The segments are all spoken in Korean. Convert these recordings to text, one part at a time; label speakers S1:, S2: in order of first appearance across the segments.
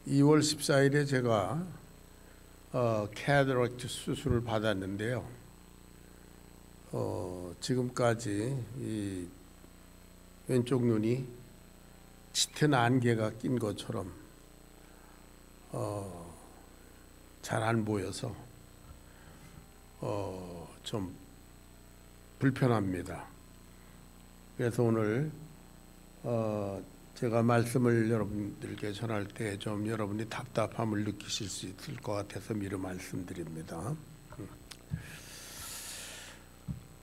S1: 2월 14일에 제가 캐터랙트 수술을 받았는데요. 지금까지 이 왼쪽 눈이 짙은 안개가 낀 것처럼 잘 안 보여서 좀 불편합니다. 그래서 오늘 제가 말씀을 여러분들께 전할 때 좀 여러분이 답답함을 느끼실 수 있을 것 같아서 미리 말씀드립니다.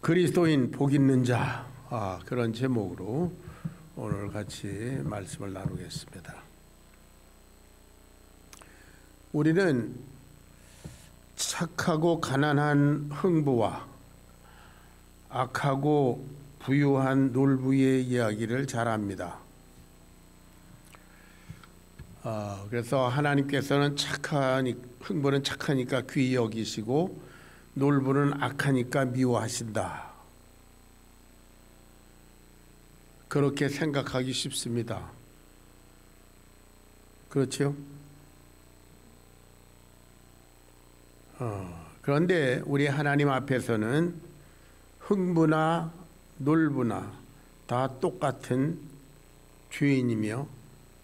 S1: 그리스도인 복 있는 자, 그런 제목으로 오늘 같이 말씀을 나누겠습니다. 우리는 착하고 가난한 흥부와 악하고 부유한 놀부의 이야기를 잘 압니다. 그래서 하나님께서는 흥부는 착하니까 귀히 여기시고 놀부는 악하니까 미워하신다. 그렇게 생각하기 쉽습니다. 그렇죠? 그런데 우리 하나님 앞에서는 흥부나 놀부나 다 똑같은 죄인이며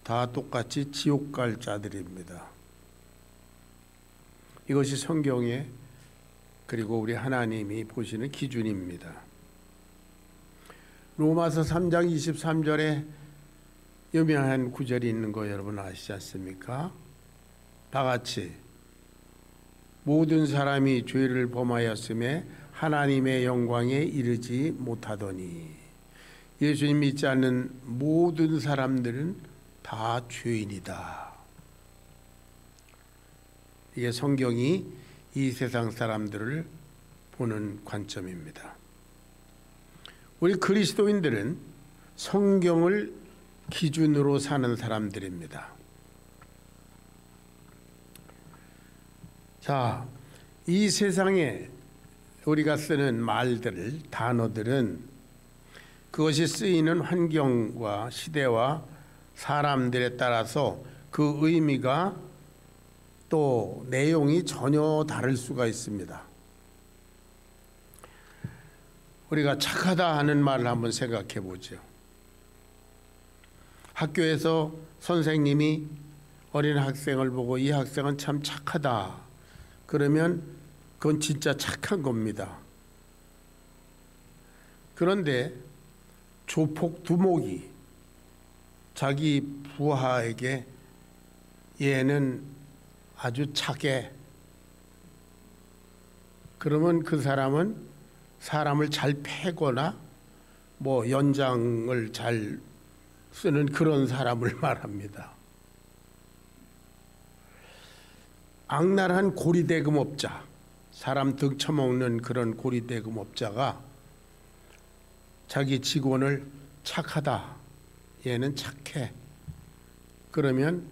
S1: 다 똑같이 지옥 갈 자들입니다. 이것이 성경에 그리고 우리 하나님이 보시는 기준입니다. 로마서 3장 23절에 유명한 구절이 있는 거 여러분 아시지 않습니까? 다 같이 모든 사람이 죄를 범하였음에 하나님의 영광에 이르지 못하더니, 예수님 믿지 않는 모든 사람들은 다 죄인이다. 이게 성경이 이 세상 사람들을 보는 관점입니다. 우리 그리스도인들은 성경을 기준으로 사는 사람들입니다. 자, 이 세상에 우리가 쓰는 말들, 단어들은 그것이 쓰이는 환경과 시대와 사람들에 따라서 그 의미가 또 내용이 전혀 다를 수가 있습니다. 우리가 착하다 하는 말을 한번 생각해 보죠. 학교에서 선생님이 어린 학생을 보고 이 학생은 참 착하다. 그러면 그건 진짜 착한 겁니다. 그런데 조폭 두목이 자기 부하에게 얘는 아주 착해. 그러면 그 사람은 사람을 잘 패거나 뭐 연장을 잘 쓰는 그런 사람을 말합니다. 악랄한 고리대금업자, 사람 등쳐먹는 그런 고리대금업자가 자기 직원을 착하다, 얘는 착해. 그러면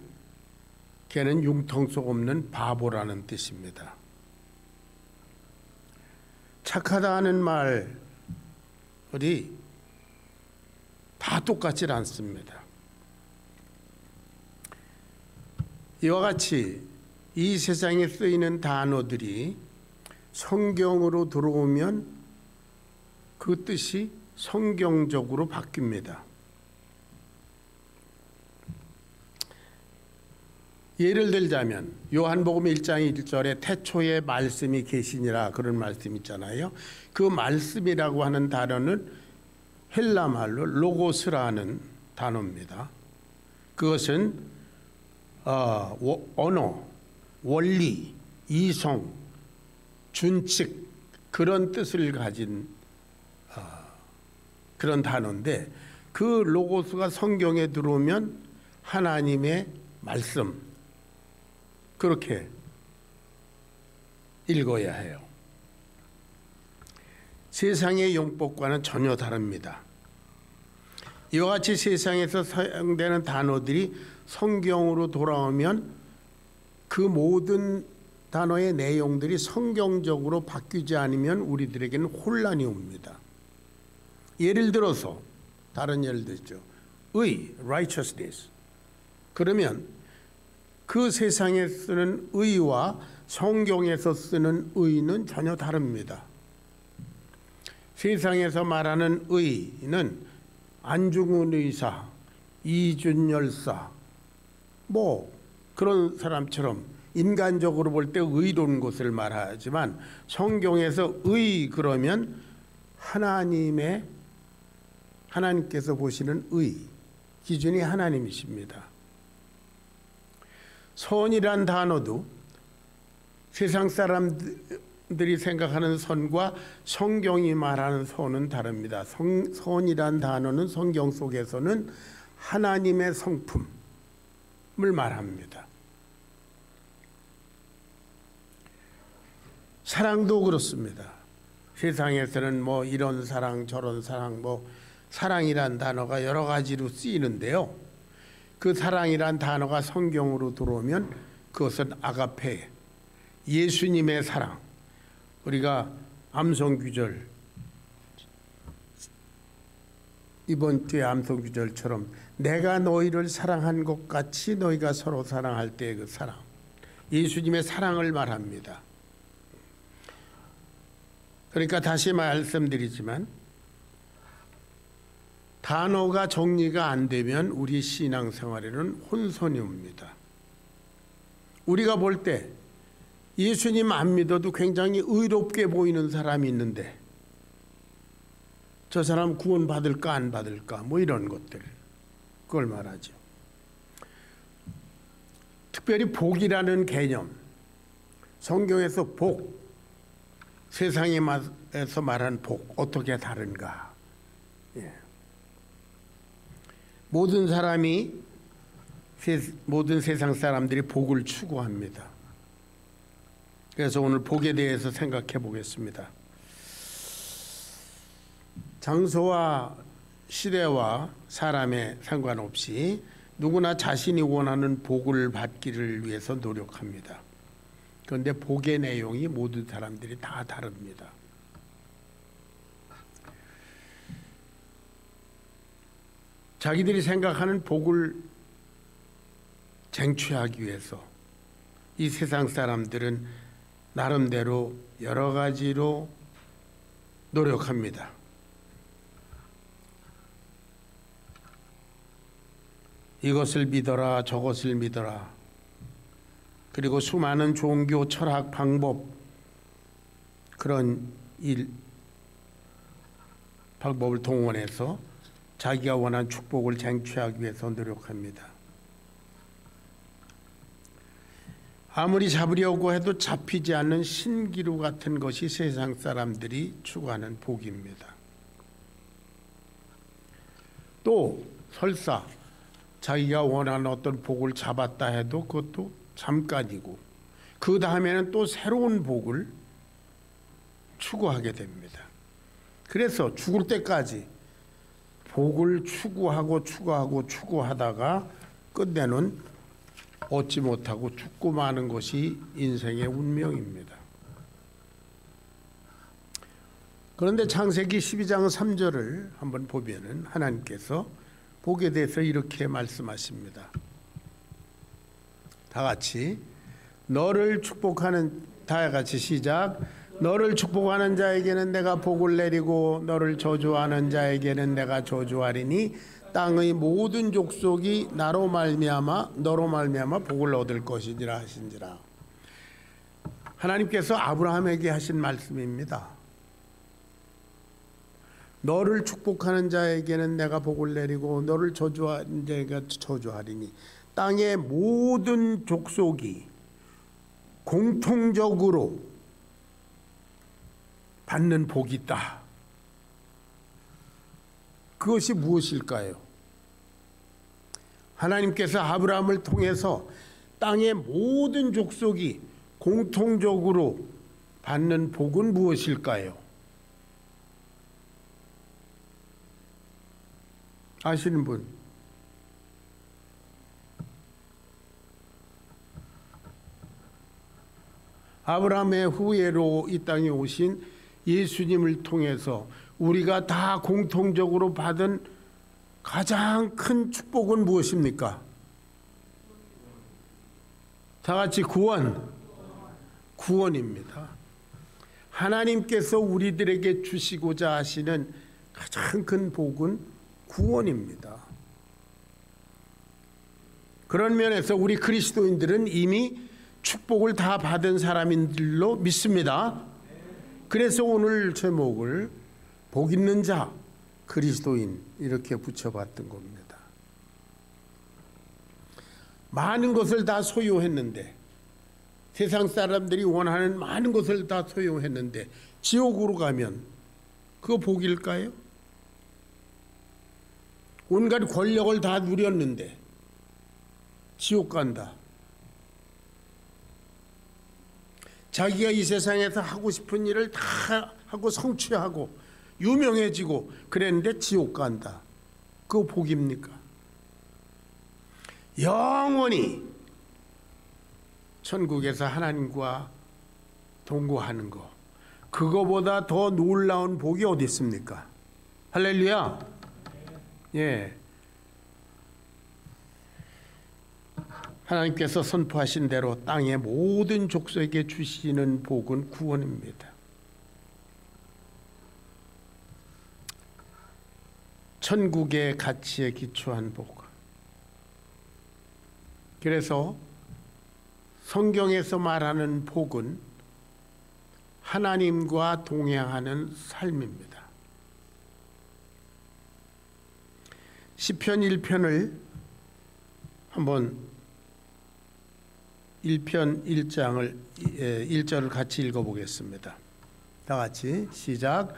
S1: 걔는 융통성 없는 바보라는 뜻입니다. 착하다 하는 말이 다 똑같지 않습니다. 이와 같이 이 세상에 쓰이는 단어들이 성경으로 들어오면 그 뜻이 성경적으로 바뀝니다. 예를 들자면 요한복음 1장 1절에 태초에 말씀이 계시니라 그런 말씀 있잖아요. 그 말씀이라고 하는 단어는 헬라 말로 로고스라는 단어입니다. 그것은 언어, 원리, 이성, 준칙 그런 뜻을 가진 그런 단어인데, 그 로고스가 성경에 들어오면 하나님의 말씀, 그렇게 읽어야 해요. 세상의 용법과는 전혀 다릅니다. 이와 같이 세상에서 사용되는 단어들이 성경으로 돌아오면 그 모든 단어의 내용들이 성경적으로 바뀌지 않으면 우리들에게는 혼란이 옵니다. 예를 들어서 다른 예를 들죠. 의, righteousness. 그러면 그 세상에 쓰는 의와 성경에서 쓰는 의는 전혀 다릅니다. 세상에서 말하는 의는 안중근 의사, 이준열사 뭐 그런 사람처럼 인간적으로 볼 때 의로운 것을 말하지만, 성경에서 의 그러면 하나님께서 보시는 의 기준이 하나님이십니다. 선이란 단어도 세상 사람들이 생각하는 선과 성경이 말하는 선은 다릅니다. 선이란 단어는 성경 속에서는 하나님의 성품을 말합니다. 사랑도 그렇습니다. 세상에서는 뭐 이런 사랑 저런 사랑, 뭐 사랑이란 단어가 여러 가지로 쓰이는데요, 그 사랑이란 단어가 성경으로 들어오면 그것은 아가페, 예수님의 사랑. 우리가 암송귀절, 이번 주에 암송귀절처럼 내가 너희를 사랑한 것 같이 너희가 서로 사랑할 때의 그 사랑, 예수님의 사랑을 말합니다. 그러니까 다시 말씀드리지만, 단어가 정리가 안 되면 우리 신앙생활에는 혼선이 옵니다. 우리가 볼 때 예수님 안 믿어도 굉장히 의롭게 보이는 사람이 있는데 저 사람 구원 받을까 안 받을까 뭐 이런 것들, 그걸 말하죠. 특별히 복이라는 개념, 성경에서 복, 세상에서 말하는 복 어떻게 다른가? 모든 세상 사람들이 복을 추구합니다. 그래서 오늘 복에 대해서 생각해 보겠습니다. 장소와 시대와 사람에 상관없이 누구나 자신이 원하는 복을 받기를 위해서 노력합니다. 그런데 복의 내용이 모든 사람들이 다 다릅니다. 자기들이 생각하는 복을 쟁취하기 위해서 이 세상 사람들은 나름대로 여러 가지로 노력합니다. 이것을 믿어라, 저것을 믿어라. 그리고 수많은 종교, 철학, 방법, 그런 방법을 동원해서 자기가 원하는 축복을 쟁취하기 위해서 노력합니다. 아무리 잡으려고 해도 잡히지 않는 신기루 같은 것이 세상 사람들이 추구하는 복입니다. 또 설사 자기가 원하는 어떤 복을 잡았다 해도 그것도 잠깐이고 그 다음에는 또 새로운 복을 추구하게 됩니다. 그래서 죽을 때까지 복을 추구하다가 끝내는 얻지 못하고 죽고 마는 것이 인생의 운명입니다. 그런데 창세기 12장 3절을 한번 보면은 하나님께서 복에 대해서 이렇게 말씀하십니다. 다 같이 너를 축복하는, 다 같이 시작. 너를 축복하는 자에게는 내가 복을 내리고 너를 저주하는 자에게는 내가 저주하리니 땅의 모든 족속이 너로 말미암아 복을 얻을 것이니라 하신지라. 하나님께서 아브라함에게 하신 말씀입니다. 너를 축복하는 자에게는 내가 복을 내리고 너를 저주하는 자에게 저주하리니 땅의 모든 족속이 공통적으로 받는 복이 있다. 그것이 무엇일까요? 하나님께서 아브라함을 통해서 땅의 모든 족속이 공통적으로 받는 복은 무엇일까요? 아시는 분? 아브라함의 후예로 이 땅에 오신 예수님을 통해서 우리가 다 공통적으로 받은 가장 큰 축복은 무엇입니까? 다 같이 구원입니다. 하나님께서 우리들에게 주시고자 하시는 가장 큰 복은 구원입니다. 그런 면에서 우리 그리스도인들은 이미 축복을 다 받은 사람인 줄로 믿습니다. 그래서 오늘 제목을 복 있는 자, 그리스도인 이렇게 붙여봤던 겁니다. 많은 것을 다 소유했는데, 세상 사람들이 원하는 많은 것을 다 소유했는데 지옥으로 가면 그거 복일까요? 온갖 권력을 다 누렸는데 지옥 간다. 자기가 이 세상에서 하고 싶은 일을 다 하고 성취하고 유명해지고 그랬는데 지옥 간다. 그거 복입니까? 영원히 천국에서 하나님과 동거하는 거, 그거보다 더 놀라운 복이 어디 있습니까? 할렐루야. 예. 하나님께서 선포하신 대로 땅의 모든 족속에게 주시는 복은 구원입니다. 천국의 가치에 기초한 복. 그래서 성경에서 말하는 복은 하나님과 동행하는 삶입니다. 시편 1편을 한번 1편 1장을 1절을 같이 읽어보겠습니다. 다 같이 시작.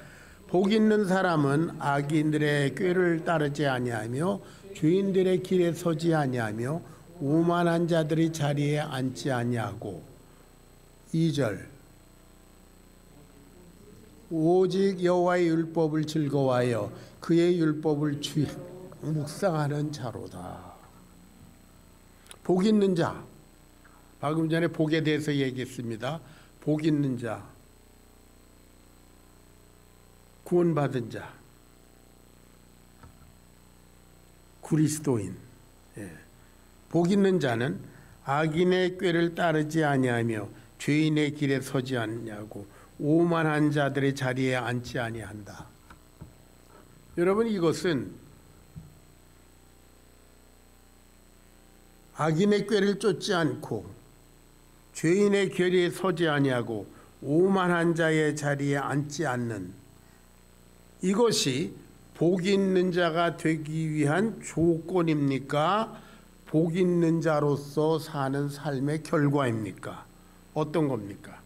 S1: 복 있는 사람은 악인들의 꾀를 따르지 아니하며 주인들의 길에 서지 아니하며 오만한 자들의 자리에 앉지 아니하고 2절 오직 여호와의 율법을 즐거워하여 그의 율법을 주의 묵상하는 자로다. 복 있는 자, 방금 전에 복에 대해서 얘기했습니다. 복 있는 자, 구원받은 자, 그리스도인. 복 있는 자는 악인의 꾀를 따르지 아니하며 죄인의 길에 서지 아니하고 오만한 자들의 자리에 앉지 아니한다. 여러분, 이것은 악인의 꾀를 쫓지 않고 죄인의 길에 서지 아니하고 오만한 자의 자리에 앉지 않는, 이것이 복 있는 자가 되기 위한 조건입니까? 복 있는 자로서 사는 삶의 결과입니까? 어떤 겁니까?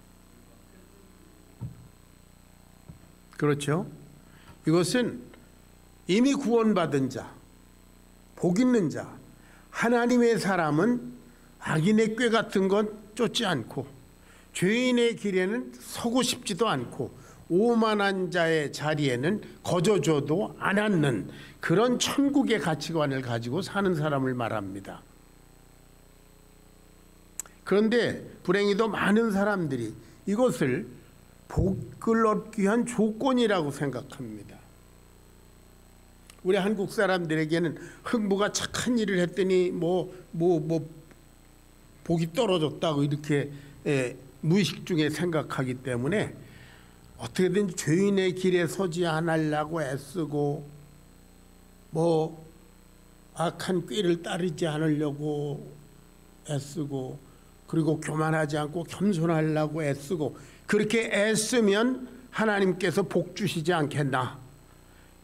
S1: 그렇죠? 이것은 이미 구원받은 자, 복 있는 자, 하나님의 사람은 악인의 꾀 같은 건 쫓지 않고 죄인의 길에는 서고 싶지도 않고 오만한 자의 자리에는 거저줘도 안 앉는 그런 천국의 가치관을 가지고 사는 사람을 말합니다. 그런데 불행히도 많은 사람들이 이것을 복을 얻기 위한 조건이라고 생각합니다. 우리 한국 사람들에게는 흥부가 착한 일을 했더니 복이 떨어졌다고 이렇게 무의식 중에 생각하기 때문에 어떻게든 죄인의 길에 서지 않으려고 애쓰고 악한 꾀를 따르지 않으려고 애쓰고 그리고 교만하지 않고 겸손하려고 애쓰고 그렇게 애쓰면 하나님께서 복 주시지 않겠나,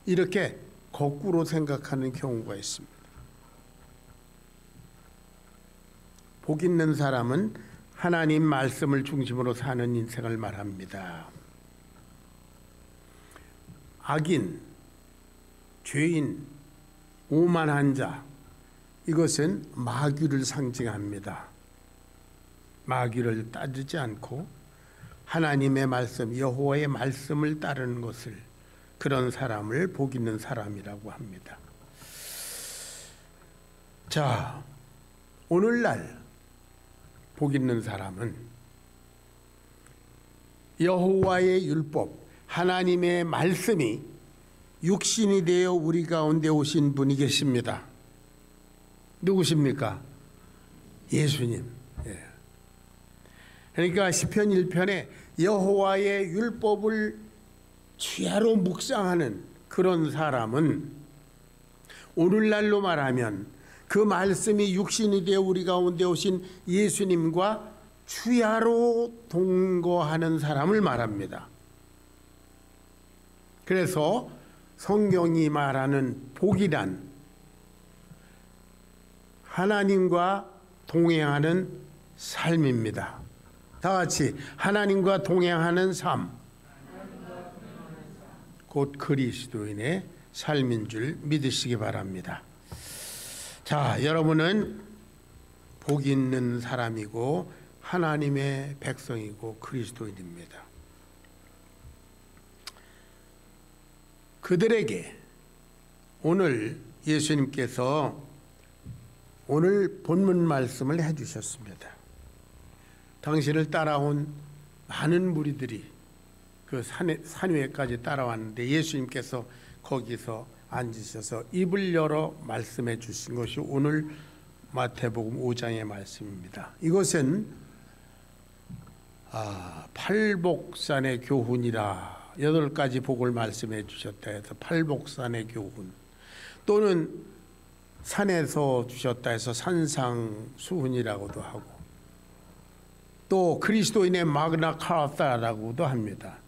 S1: 이렇게 거꾸로 생각하는 경우가 있습니다. 복 있는 사람은 하나님 말씀을 중심으로 사는 인생을 말합니다. 악인, 죄인, 오만한 자, 이것은 마귀를 상징합니다. 마귀를 따르지 않고 하나님의 말씀, 여호와의 말씀을 따르는 것을, 그런 사람을 복 있는 사람이라고 합니다. 자, 오늘날 복 있는 사람은 여호와의 율법, 하나님의 말씀이 육신이 되어 우리 가운데 오신 분이 계십니다. 누구십니까? 예수님. 그러니까 시편 1편에 여호와의 율법을 주야로 묵상하는 그런 사람은 오늘날로 말하면 그 말씀이 육신이 되어 우리 가운데 오신 예수님과 주야로 동거하는 사람을 말합니다. 그래서 성경이 말하는 복이란 하나님과 동행하는 삶입니다. 다 같이 하나님과 동행하는 삶, 곧 그리스도인의 삶인 줄 믿으시기 바랍니다. 자, 여러분은 복 있는 사람이고 하나님의 백성이고 그리스도인입니다. 그들에게 오늘 예수님께서 오늘 본문 말씀을 해주셨습니다. 당신을 따라온 많은 무리들이 그 산 위에까지 따라왔는데 예수님께서 거기서 앉으셔서 입을 열어 말씀해 주신 것이 오늘 마태복음 5장의 말씀입니다. 이것은 팔복산의 교훈이라 8가지 복을 말씀해 주셨다 해서 팔복산의 교훈, 또는 산에서 주셨다 해서 산상수훈이라고도 하고, 또 그리스도인의 마그나 카르타라고도 합니다.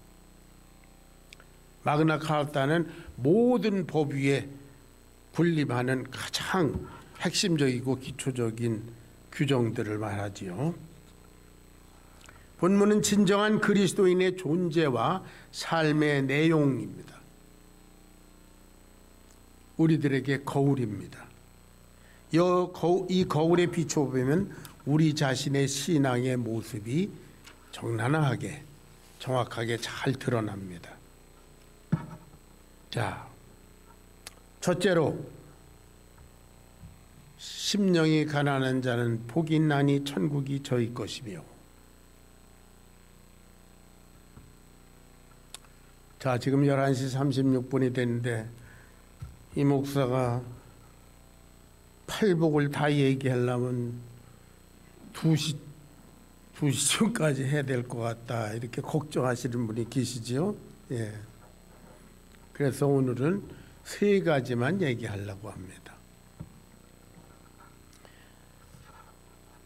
S1: 마그나 카르타는 모든 법 위에 군림하는 가장 핵심적이고 기초적인 규정들을 말하지요. 본문은 진정한 그리스도인의 존재와 삶의 내용입니다. 우리들에게 거울입니다. 이 거울에 비춰보면 우리 자신의 신앙의 모습이 적나라하게 정확하게 잘 드러납니다. 자, 첫째로 심령이 가난한 자는 복이 있나니 천국이 저희 것이며. 자, 지금 11시 36분이 됐는데 이 목사가 팔복을 다 얘기하려면 2시쯤까지 해야 될 것 같다, 이렇게 걱정하시는 분이 계시지요. 예. 그래서 오늘은 3가지만 얘기하려고 합니다.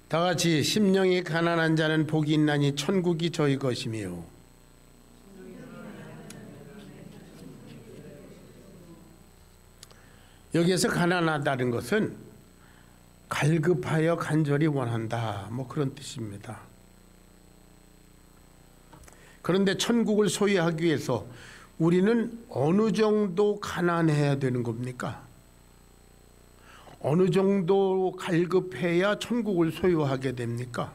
S1: 다 같이 심령이 가난한 자는 복이 있나니 천국이 저희 것이며. 여기에서 가난하다는 것은 갈급하여 간절히 원한다, 뭐 그런 뜻입니다. 그런데 천국을 소유하기 위해서 우리는 어느 정도 가난해야 되는 겁니까? 어느 정도 갈급해야 천국을 소유하게 됩니까?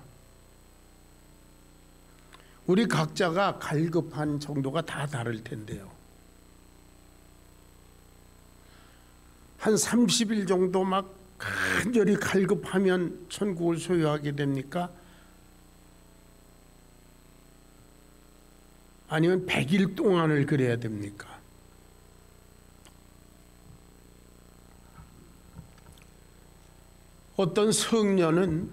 S1: 우리 각자가 갈급한 정도가 다 다를 텐데요. 한 30일 정도 막 간절히 갈급하면 천국을 소유하게 됩니까? 아니면 100일 동안을 그래야 됩니까? 어떤 성녀는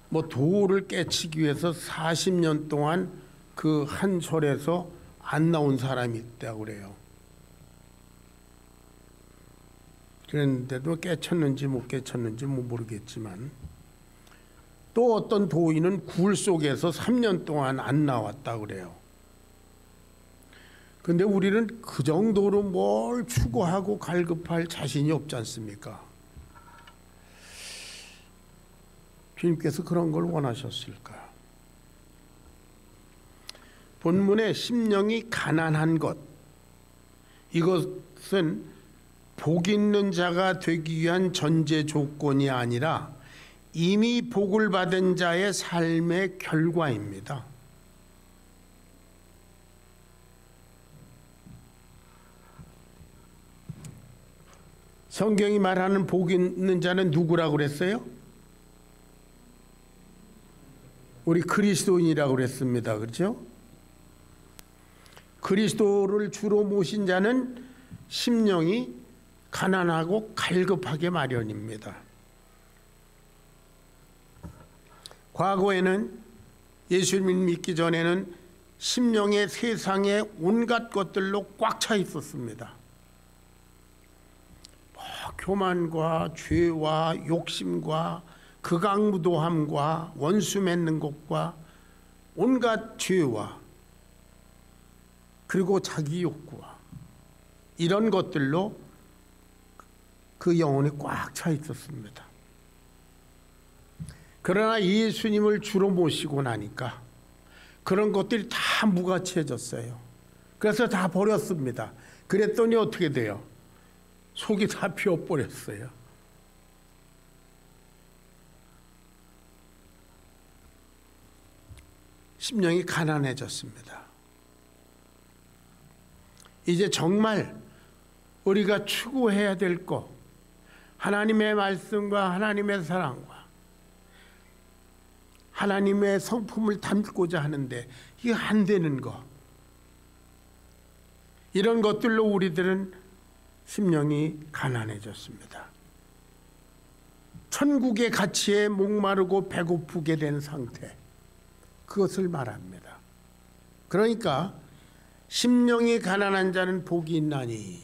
S1: 뭐 도를 깨치기 위해서 40년 동안 그 한 절에서 안 나온 사람이 있다고 그래요. 그런데도 깨쳤는지 못 깨쳤는지 모르겠지만, 또 어떤 도인은 굴 속에서 3년 동안 안 나왔다고 그래요. 근데 우리는 그 정도로 뭘 추구하고 갈급할 자신이 없지 않습니까? 주님께서 그런 걸 원하셨을까? 본문에 심령이 가난한 것, 이것은 복 있는 자가 되기 위한 전제 조건이 아니라 이미 복을 받은 자의 삶의 결과입니다. 성경이 말하는 복 있는 자는 누구라고 그랬어요? 우리 그리스도인이라고 그랬습니다. 그렇죠? 그리스도를 주로 모신 자는 심령이 가난하고 갈급하게 마련입니다. 과거에는 예수님을 믿기 전에는 심령의 세상에 온갖 것들로 꽉 차 있었습니다. 교만과 죄와 욕심과 극악무도함과 원수 맺는 것과 온갖 죄와 그리고 자기 욕구와 이런 것들로 그 영혼이 꽉 차 있었습니다. 그러나 예수님을 주로 모시고 나니까 그런 것들이 다 무가치해졌어요. 그래서 다 버렸습니다. 그랬더니 어떻게 돼요? 속이 다 비어버렸어요. 심령이 가난해졌습니다. 이제 정말 우리가 추구해야 될 것, 하나님의 말씀과 하나님의 사랑과 하나님의 성품을 담고자 하는데 이게 안 되는 것, 이런 것들로 우리들은 심령이 가난해졌습니다. 천국의 가치에 목마르고 배고프게 된 상태, 그것을 말합니다. 그러니까 심령이 가난한 자는 복이 있나니,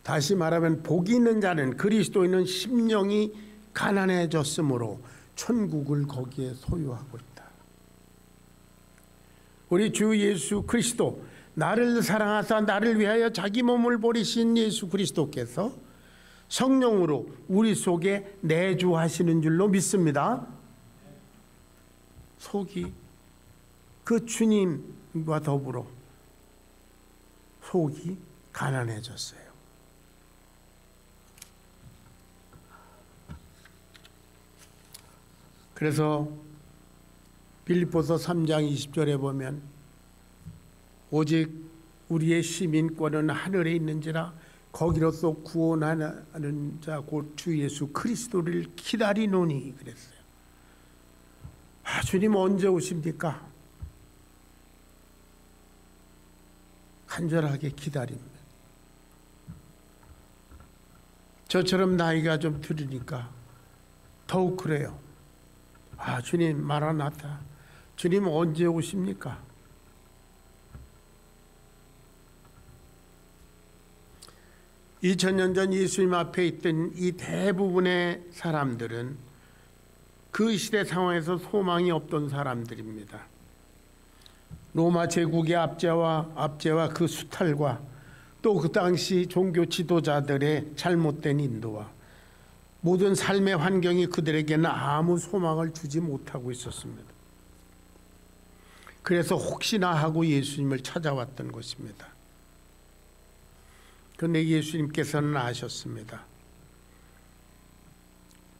S1: 다시 말하면 복이 있는 자는 그리스도인은 심령이 가난해졌으므로 천국을 거기에 소유하고 있다. 우리 주 예수 그리스도, 나를 사랑하사 나를 위하여 자기 몸을 버리신 예수 그리스도께서 성령으로 우리 속에 내주하시는 줄로 믿습니다. 속이 그 주님과 더불어 속이 가난해졌어요. 그래서 빌립보서 3장 20절에 보면 오직 우리의 시민권은 하늘에 있는지라 거기로서 구원하는 자 곧 주 예수 그리스도를 기다리노니 그랬어요. 주님 언제 오십니까? 간절하게 기다립니다. 저처럼 나이가 좀 들으니까 더욱 그래요. 주님 마라나타, 주님 언제 오십니까? 2000년 전 예수님 앞에 있던 이 대부분의 사람들은 그 시대 상황에서 소망이 없던 사람들입니다. 로마 제국의 압제와 그 수탈과 또 그 당시 종교 지도자들의 잘못된 인도와 모든 삶의 환경이 그들에게는 아무 소망을 주지 못하고 있었습니다. 그래서 혹시나 하고 예수님을 찾아왔던 것입니다. 그런데 예수님께서는 아셨습니다.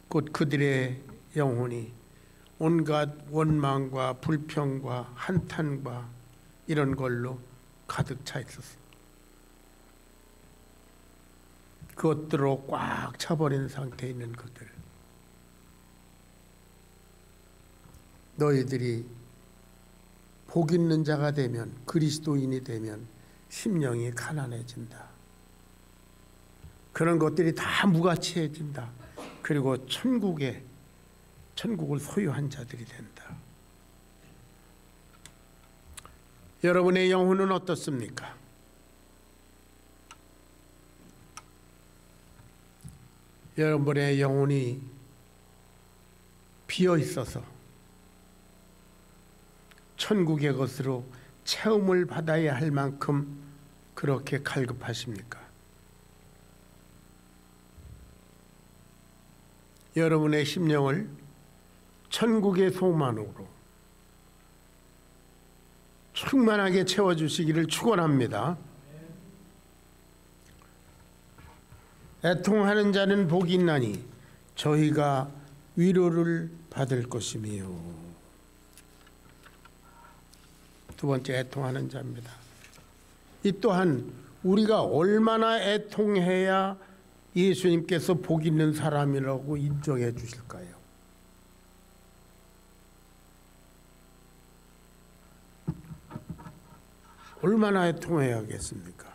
S1: 곧 그들의 영혼이 온갖 원망과 불평과 한탄과 이런 걸로 가득 차 있었습니다. 그것들로 꽉 차버린 상태에 있는 그들, 너희들이 복 있는 자가 되면, 그리스도인이 되면 심령이 가난해진다. 그런 것들이 다 무가치해진다. 그리고 천국을 소유한 자들이 된다. 여러분의 영혼은 어떻습니까? 여러분의 영혼이 비어 있어서 천국의 것으로 체험을 받아야 할 만큼 그렇게 갈급하십니까? 여러분의 심령을 천국의 소망으로 충만하게 채워주시기를 축원합니다. 애통하는 자는 복이 있나니 저희가 위로를 받을 것이며. 두 번째, 애통하는 자입니다. 이 또한 우리가 얼마나 애통해야 예수님께서 복 있는 사람이라고 인정해 주실까요? 얼마나 애통해야겠습니까?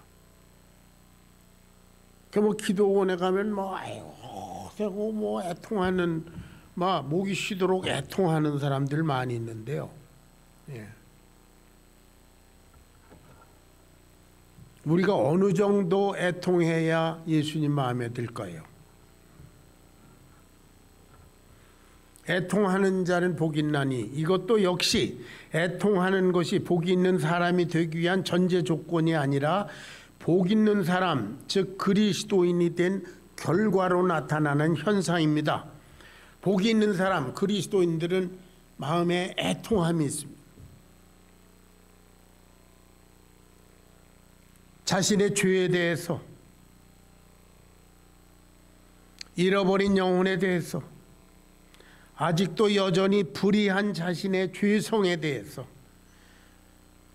S1: 기도원에 가면 아이고 애통하는 목이 쉬도록 애통하는 사람들 많이 있는데요. 예. 우리가 어느 정도 애통해야 예수님 마음에 들까요? 애통하는 자는 복이 있나니, 이것도 역시 애통하는 것이 복이 있는 사람이 되기 위한 전제 조건이 아니라 복 있는 사람, 즉 그리스도인이 된 결과로 나타나는 현상입니다. 복이 있는 사람, 그리스도인들은 마음에 애통함이 있습니다. 자신의 죄에 대해서, 잃어버린 영혼에 대해서, 아직도 여전히 불의한 자신의 죄성에 대해서,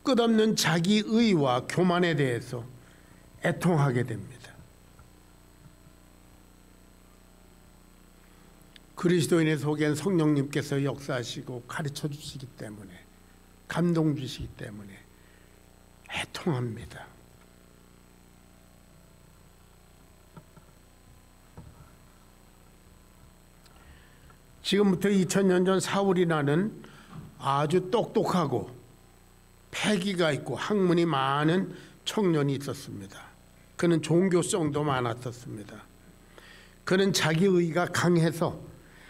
S1: 끝없는 자기의와 교만에 대해서 애통하게 됩니다. 그리스도인의 속엔 성령님께서 역사하시고 가르쳐 주시기 때문에, 감동 주시기 때문에 애통합니다. 지금부터 2000년 전 사울이라는 아주 똑똑하고 패기가 있고 학문이 많은 청년이 있었습니다. 그는 종교성도 많았었습니다. 그는 자기의가 강해서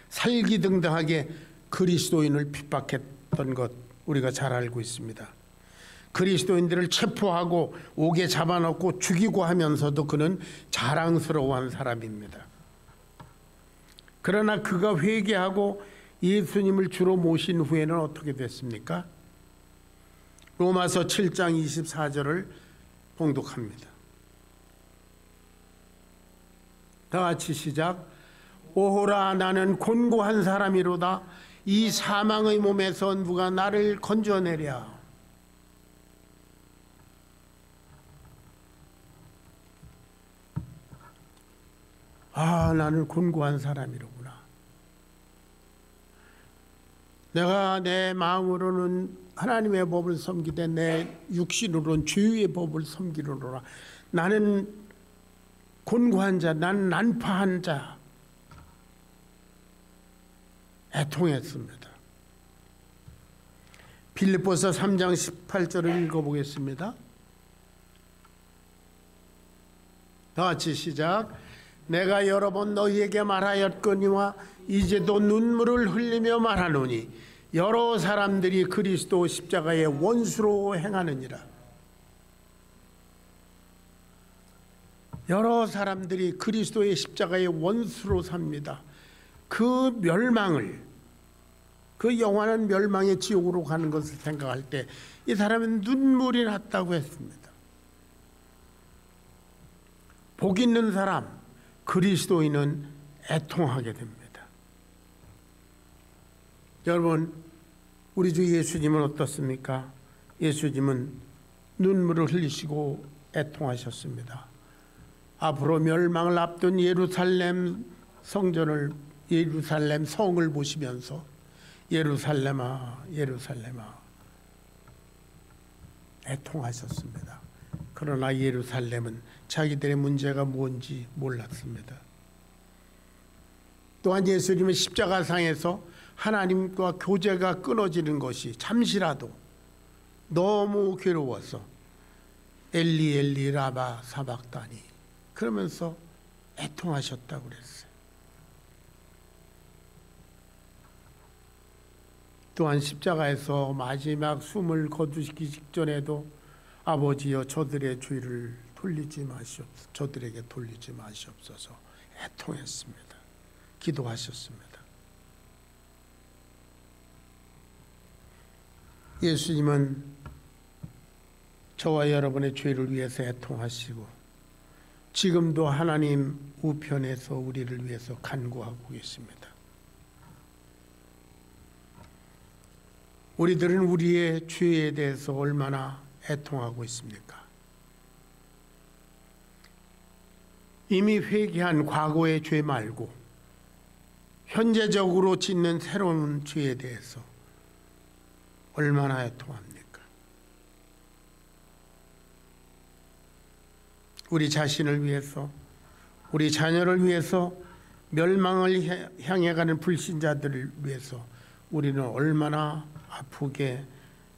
S1: 살기등등하게 그리스도인을 핍박했던 것 우리가 잘 알고 있습니다. 그리스도인들을 체포하고 옥에 잡아넣고 죽이고 하면서도 그는 자랑스러워한 사람입니다. 그러나 그가 회개하고 예수님을 주로 모신 후에는 어떻게 됐습니까? 로마서 7장 24절을 봉독합니다. 다 같이 시작. 오호라, 나는 곤고한 사람이로다. 이 사망의 몸에서 누가 나를 건져내랴. 나는 곤고한 사람이로구나. 내가 내 마음으로는 하나님의 법을 섬기되 내 육신으로는 죄의 법을 섬기려노라. 나는 곤고한 자, 난 난파한 자. 애통했습니다. 빌립보서 3장 18절을 읽어보겠습니다. 다 같이 시작. 내가 여러 번 너희에게 말하였거니와 이제도 눈물을 흘리며 말하노니 여러 사람들이 그리스도 십자가의 원수로 행하느니라. 여러 사람들이 그리스도의 십자가의 원수로 삽니다. 그 멸망을, 그 영원한 멸망의 지옥으로 가는 것을 생각할 때 이 사람은 눈물이 났다고 했습니다. 복 있는 사람, 그리스도인은 애통하게 됩니다. 여러분, 우리 주 예수님은 어떻습니까? 예수님은 눈물을 흘리시고 애통하셨습니다. 앞으로 멸망을 앞둔 예루살렘 성전을, 예루살렘 성을 보시면서 예루살렘아, 예루살렘아 애통하셨습니다. 그러나 예루살렘은 자기들의 문제가 뭔지 몰랐습니다. 또한 예수님은 십자가상에서 하나님과 교제가 끊어지는 것이 잠시라도 너무 괴로워서 엘리 엘리 라바 사박다니 그러면서 애통하셨다고 그랬어요. 또한 십자가에서 마지막 숨을 거두시기 직전에도 아버지여 저들의 죄를 돌리지 마시옵소서, 저들에게 돌리지 마시옵소서 애통했습니다. 기도하셨습니다. 예수님은 저와 여러분의 죄를 위해서 애통하시고 지금도 하나님 우편에서 우리를 위해서 간구하고 계십니다. 우리들은 우리의 죄에 대해서 얼마나 애통하고 있습니까? 이미 회개한 과거의 죄 말고 현재적으로 짓는 새로운 죄에 대해서 얼마나 애통합니까? 우리 자신을 위해서, 우리 자녀를 위해서, 멸망을 향해 가는 불신자들을 위해서 우리는 얼마나 아프게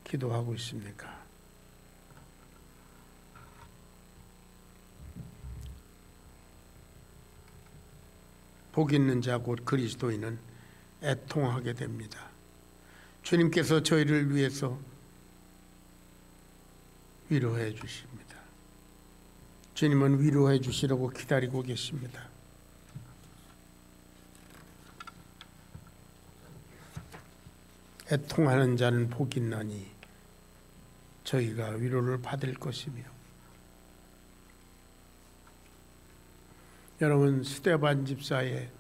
S1: 기도하고 있습니까? 복 있는 자 곧 그리스도인은 애통하게 됩니다. 주님께서 저희를 위해서 위로해 주십니다. 주님은 위로해 주시려고 기다리고 계십니다. 애통하는 자는 복이 있나니 저희가 위로를 받을 것이며. 여러분, 스데반 집사의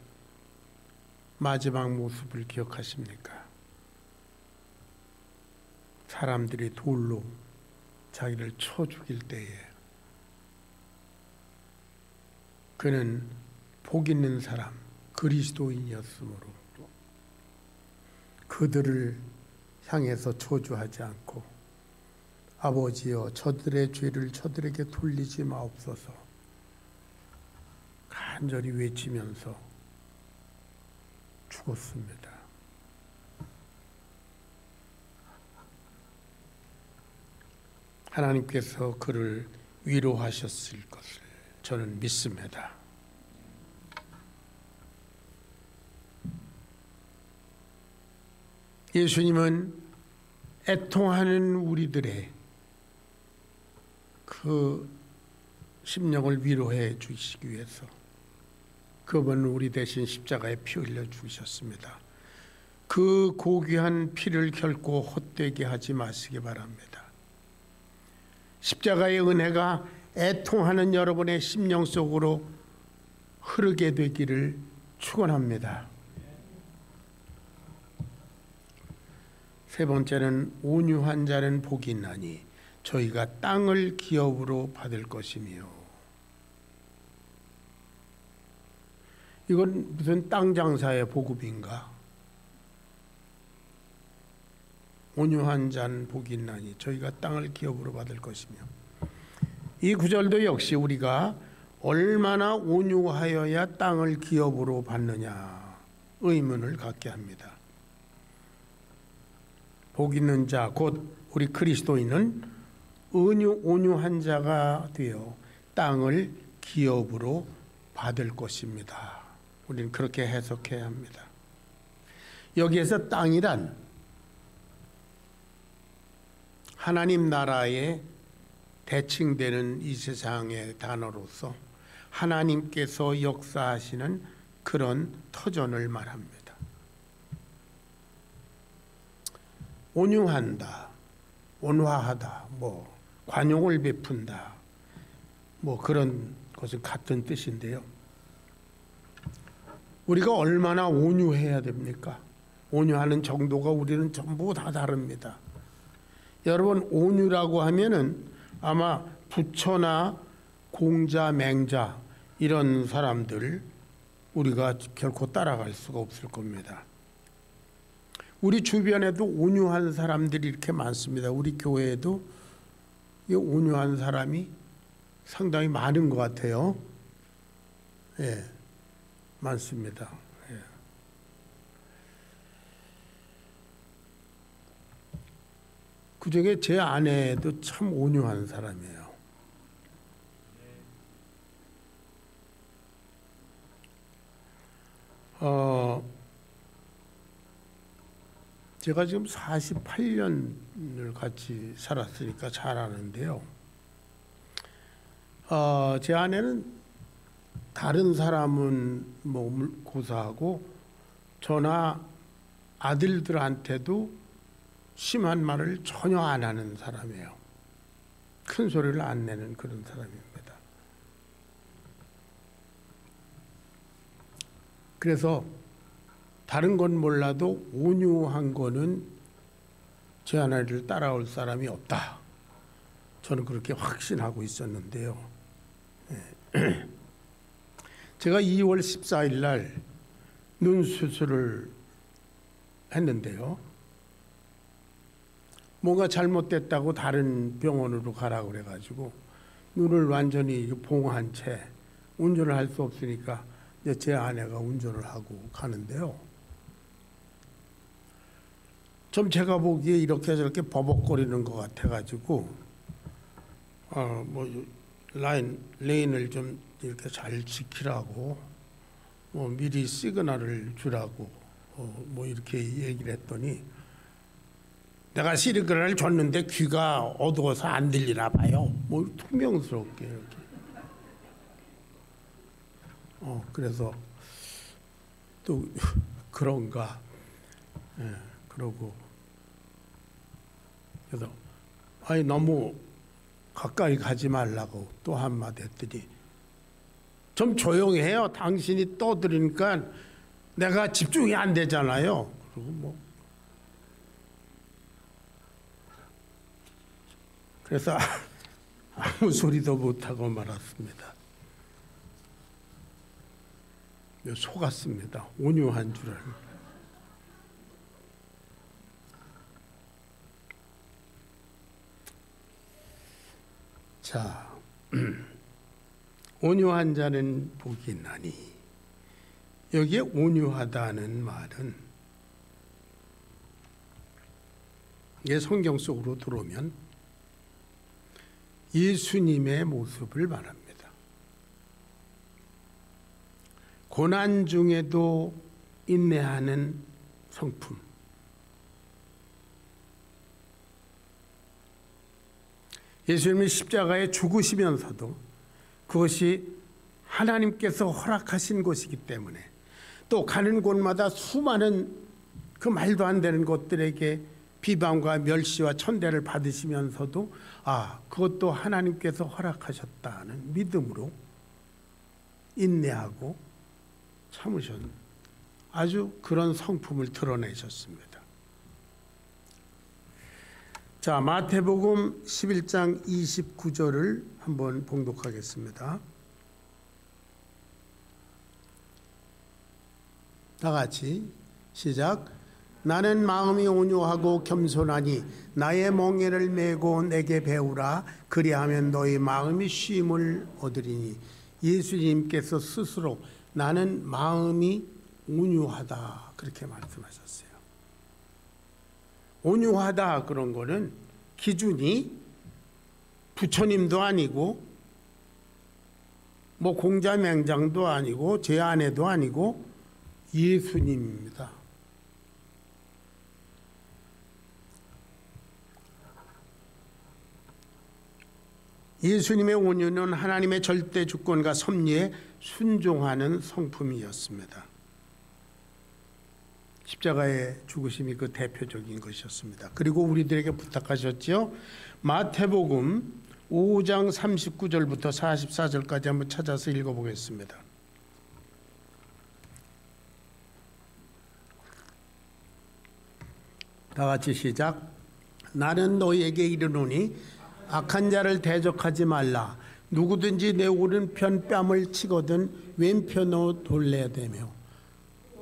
S1: 마지막 모습을 기억하십니까? 사람들이 돌로 자기를 쳐 죽일 때에 그는 복 있는 사람, 그리스도인이었으므로 그들을 향해서 저주하지 않고 아버지여 저들의 죄를 저들에게 돌리지 마옵소서 간절히 외치면서 죽었습니다. 하나님께서 그를 위로하셨을 것을 저는 믿습니다. 예수님은 애통하는 우리들의 그 심령을 위로해 주시기 위해서 그분은 우리 대신 십자가에 피 흘려 주셨습니다. 그 고귀한 피를 결코 헛되게 하지 마시기 바랍니다. 십자가의 은혜가 애통하는 여러분의 심령 속으로 흐르게 되기를 축원합니다. 세 번째는 온유한 자는 복이 있나니 저희가 땅을 기업으로 받을 것이며. 이건 무슨 땅 장사의 보급인가? 온유한 자는 복이 있나니 저희가 땅을 기업으로 받을 것이며. 이 구절도 역시 우리가 얼마나 온유하여야 땅을 기업으로 받느냐 의문을 갖게 합니다. 복 있는 자 곧 우리 그리스도인은 온유한 자가 되어 땅을 기업으로 받을 것입니다. 우리는 그렇게 해석해야 합니다. 여기에서 땅이란 하나님 나라에 대칭되는 이 세상의 단어로서 하나님께서 역사하시는 그런 터전을 말합니다. 온유한다, 온화하다, 관용을 베푼다, 그런 것은 같은 뜻인데요. 우리가 얼마나 온유해야 됩니까? 온유하는 정도가 우리는 전부 다 다릅니다. 여러분, 온유라고 하면은 아마 부처나 공자, 맹자 이런 사람들 우리가 결코 따라갈 수가 없을 겁니다. 우리 주변에도 온유한 사람들이 이렇게 많습니다. 우리 교회에도 온유한 사람이 상당히 많은 것 같아요. 예, 많습니다. 예. 그중에 제 아내도 참 온유한 사람이에요. 제가 지금 48년을 같이 살았으니까 잘 아는데요. 제 아내는 다른 사람은 고사하고 저나 아들들한테도 심한 말을 전혀 안 하는 사람이에요. 큰 소리를 안 내는 그런 사람입니다. 그래서 다른 건 몰라도 온유한 거는 제 아내를 따라올 사람이 없다. 저는 그렇게 확신하고 있었는데요. 제가 2월 14일 날 눈 수술을 했는데요. 뭔가 잘못됐다고 다른 병원으로 가라고 그래가지고 눈을 완전히 봉한 채 운전을 할 수 없으니까 이제 제 아내가 운전을 하고 가는데요. 좀 제가 보기에 이렇게 저렇게 버벅거리는 것 같아가지고 뭐 레인을 좀 이렇게 잘 지키라고 미리 시그널을 주라고 뭐 이렇게 얘기를 했더니 내가 시그널을 줬는데 귀가 어두워서 안 들리나 봐요. 뭐 퉁명스럽게 이렇게. 그래서 또 그런가. 그러고 그래서 아니 너무 가까이 가지 말라고 또 한마디 했더니 좀 조용히 해요. 당신이 떠들으니까 내가 집중이 안 되잖아요. 그리고 뭐 그래서 아무 소리도 못하고 말았습니다. 속았습니다. 온유한 줄 알고. 자, 온유한 자는 복이 있나니, 여기에 온유하다는 말은 이게 성경 속으로 들어오면 예수님의 모습을 말합니다. 고난 중에도 인내하는 성품. 예수님이 십자가에 죽으시면서도 그것이 하나님께서 허락하신 것이기 때문에 또 가는 곳마다 수많은 그 말도 안 되는 것들에게 비방과 멸시와 천대를 받으시면서도 그것도 하나님께서 허락하셨다는 믿음으로 인내하고 참으신 아주 그런 성품을 드러내셨습니다. 자, 마태복음 11장 29절을 한번 봉독하겠습니다. 다 같이 시작. 나는 마음이 온유하고 겸손하니 나의 멍에를 메고 내게 배우라. 그리하면 너희 마음이 쉼을 얻으리니. 예수님께서 스스로 나는 마음이 온유하다 그렇게 말씀하셨어요. 온유하다 그런 거는 기준이 부처님도 아니고 뭐 공자 맹장도 아니고 제 아내도 아니고 예수님입니다. 예수님의 온유는 하나님의 절대 주권과 섭리에 순종하는 성품이었습니다. 십자가의 죽으심이 그 대표적인 것이었습니다. 그리고 우리들에게 부탁하셨지요. 마태복음 5장 39절부터 44절까지 한번 찾아서 읽어보겠습니다. 다 같이 시작. 나는 너희에게 이르노니 악한 자를 대적하지 말라. 누구든지 내 오른편 뺨을 치거든 왼편으로 돌려대며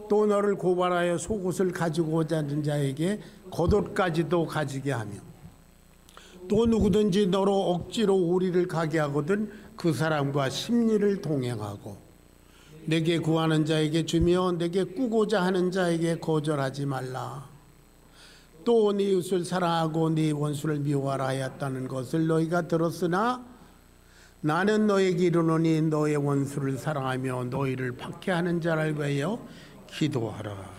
S1: 또 너를 고발하여 속옷을 가지고 오자는 자에게 겉옷까지도 가지게 하며 또 누구든지 너로 억지로 우리를 가게 하거든 그 사람과 심리를 동행하고 내게 구하는 자에게 주며 내게 꾸고자 하는 자에게 거절하지 말라. 또 네 이웃을 사랑하고 네 원수를 미워하라 하였다는 것을 너희가 들었으나 나는 너에게 이르노니 너의 원수를 사랑하며 너희를 박해하는 자를 위하여 기도하라.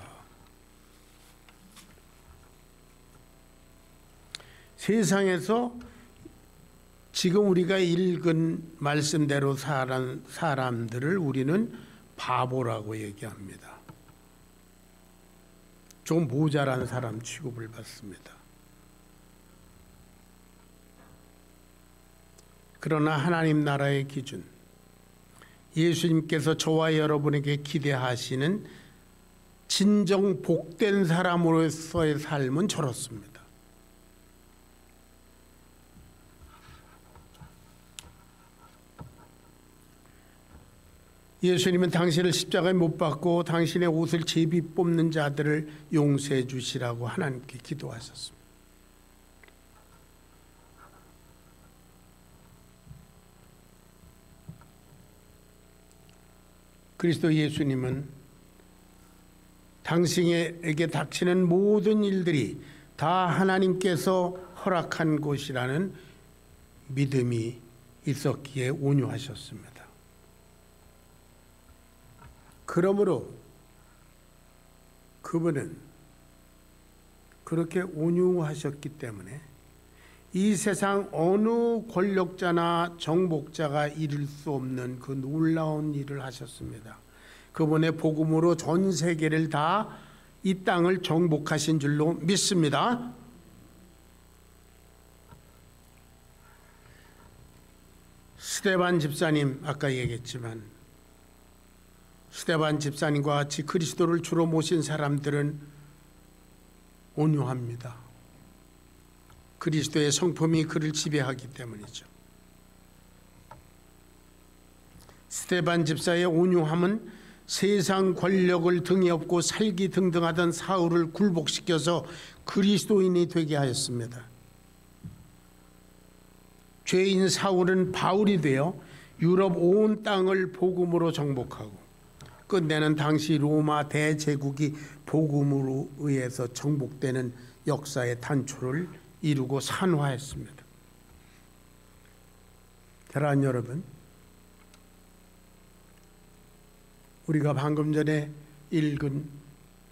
S1: 세상에서 지금 우리가 읽은 말씀대로 사는 사람들을 우리는 바보라고 얘기합니다. 좀 모자란 사람 취급을 받습니다. 그러나 하나님 나라의 기준, 예수님께서 저와 여러분에게 기대하시는 진정 복된 사람으로서의 삶은 저렇습니다. 예수님은 당신을 십자가에 못 박고 당신의 옷을 제비 뽑는 자들을 용서해 주시라고 하나님께 기도하셨습니다. 그리스도 예수님은 당신에게 닥치는 모든 일들이 다 하나님께서 허락한 것이라는 믿음이 있었기에 온유하셨습니다. 그러므로 그분은 그렇게 온유하셨기 때문에 이 세상 어느 권력자나 정복자가 이룰 수 없는 그 놀라운 일을 하셨습니다. 그분의 복음으로 전 세계를 다 이 땅을 정복하신 줄로 믿습니다. 스데반 집사님, 아까 얘기했지만 스데반 집사님과 같이 그리스도를 주로 모신 사람들은 온유합니다. 그리스도의 성품이 그를 지배하기 때문이죠. 스데반 집사의 온유함은 세상 권력을 등에 업고 살기 등등하던 사울을 굴복시켜서 그리스도인이 되게 하였습니다. 죄인 사울은 바울이 되어 유럽 온 땅을 복음으로 정복하고 끝내는 당시 로마 대제국이 복음으로 의해서 정복되는 역사의 단초를 이루고 산화했습니다. 사랑하는 여러분, 우리가 방금 전에 읽은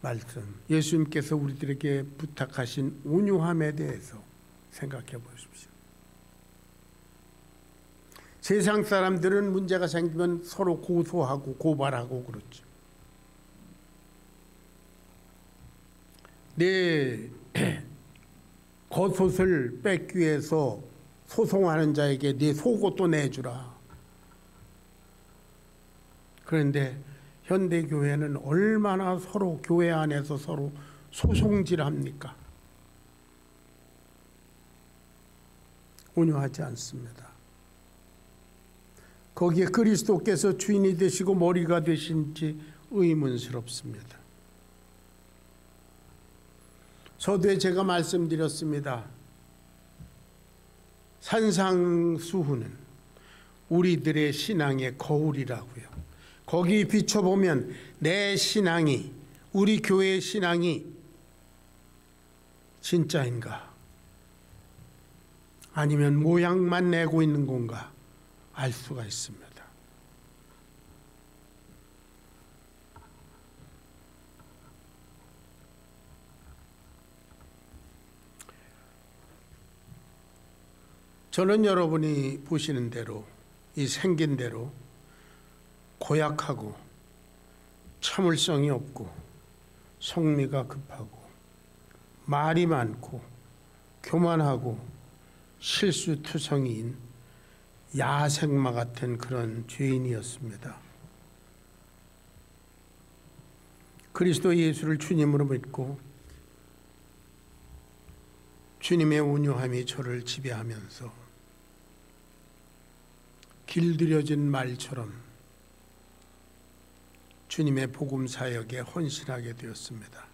S1: 말씀, 예수님께서 우리들에게 부탁하신 온유함에 대해서 생각해 보십시오. 세상 사람들은 문제가 생기면 서로 고소하고 고발하고 그렇죠. 내 겉옷을 뺏기 위해서 소송하는 자에게 네 속옷도 내주라. 그런데 현대교회는 얼마나 서로 교회 안에서 서로 소송질합니까? 온유하지 않습니다. 거기에 그리스도께서 주인이 되시고 머리가 되신지 의문스럽습니다. 서두에 제가 말씀드렸습니다. 산상수훈은 우리들의 신앙의 거울이라고요. 거기 비춰보면 내 신앙이, 우리 교회의 신앙이 진짜인가? 아니면 모양만 내고 있는 건가? 알 수가 있습니다. 저는 여러분이 보시는 대로, 이 생긴 대로 고약하고 참을성이 없고 성미가 급하고 말이 많고 교만하고 실수투성이인 야생마 같은 그런 죄인이었습니다. 그리스도 예수를 주님으로 믿고 주님의 온유함이 저를 지배하면서 길들여진 말처럼 주님의 복음 사역에 헌신하게 되었습니다.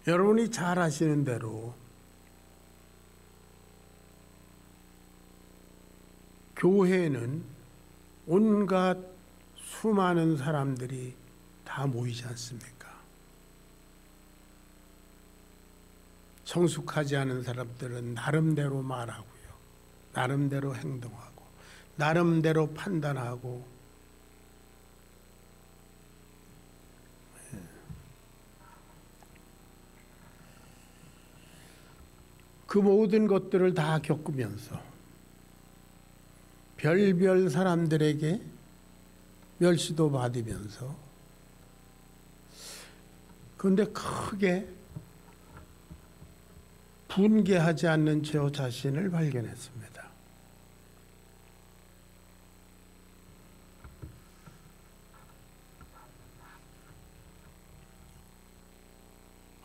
S1: 여러분이 잘 아시는 대로 교회에는 온갖 수많은 사람들이 다 모이지 않습니까? 성숙하지 않은 사람들은 나름대로 말하고요, 나름대로 행동하고, 나름대로 판단하고, 그 모든 것들을 다 겪으면서 별별 사람들에게 멸시도 받으면서, 그런데 크게 분개하지 않는 저 자신을 발견했습니다.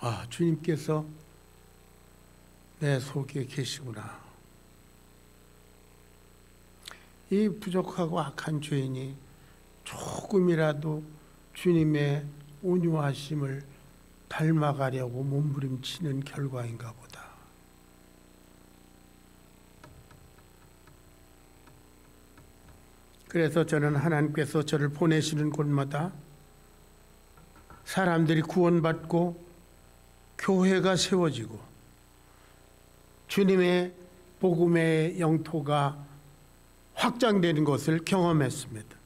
S1: 아, 주님께서 내 속에 계시구나. 이 부족하고 악한 죄인이 조금이라도 주님의 온유하심을 닮아가려고 몸부림치는 결과인가 보다. 그래서 저는 하나님께서 저를 보내시는 곳마다 사람들이 구원받고 교회가 세워지고 주님의 복음의 영토가 확장되는 것을 경험했습니다.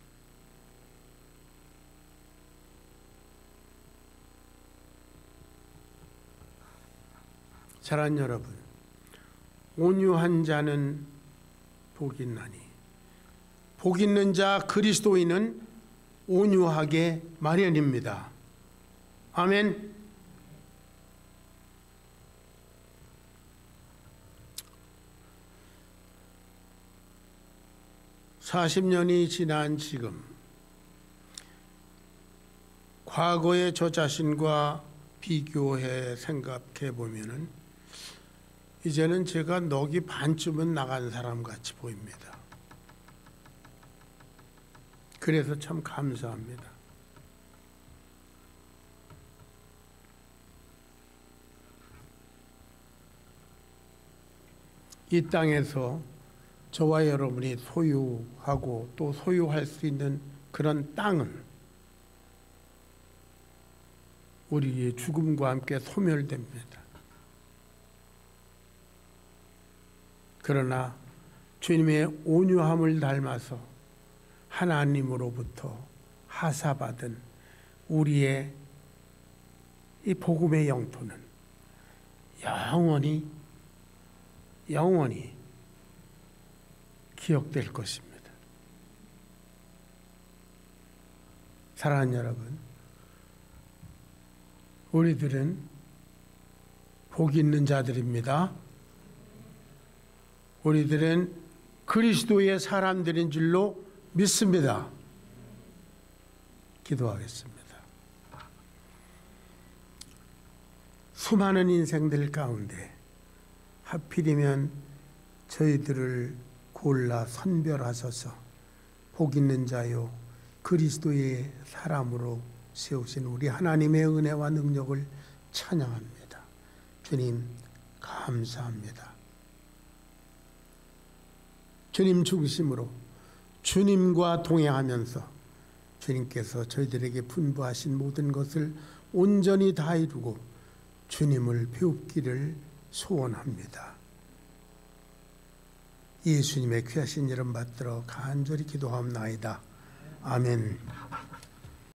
S1: 사랑하는 여러분, 온유한 자는 복이 있나니 복 있는 자 그리스도인은 온유하게 마련입니다. 아멘. (40년이) 지난 지금 과거의 저 자신과 비교해 생각해 보면은 이제는 제가 넋이 반쯤은 나간 사람 같이 보입니다. 그래서 참 감사합니다. 이 땅에서 저와 여러분이 소유하고 또 소유할 수 있는 그런 땅은 우리의 죽음과 함께 소멸됩니다. 그러나 주님의 온유함을 닮아서 하나님으로부터 하사받은 우리의 이 복음의 영토는 영원히 기억될 것입니다. 사랑하는 여러분, 우리들은 복 있는 자들입니다. 우리들은 그리스도의 사람들인 줄로 믿습니다. 기도하겠습니다. 수많은 인생들 가운데 하필이면 저희들을 골라 선별하셔서 복 있는 자요 그리스도의 사람으로 세우신 우리 하나님의 은혜와 능력을 찬양합니다. 주님 감사합니다. 주님 중심으로 주님과 동행하면서 주님께서 저희들에게 분부하신 모든 것을 온전히 다 이루고 주님을 배우기를 소원합니다. 예수님의 귀하신 이름 받들어 간절히 기도하옵나이다. 아멘.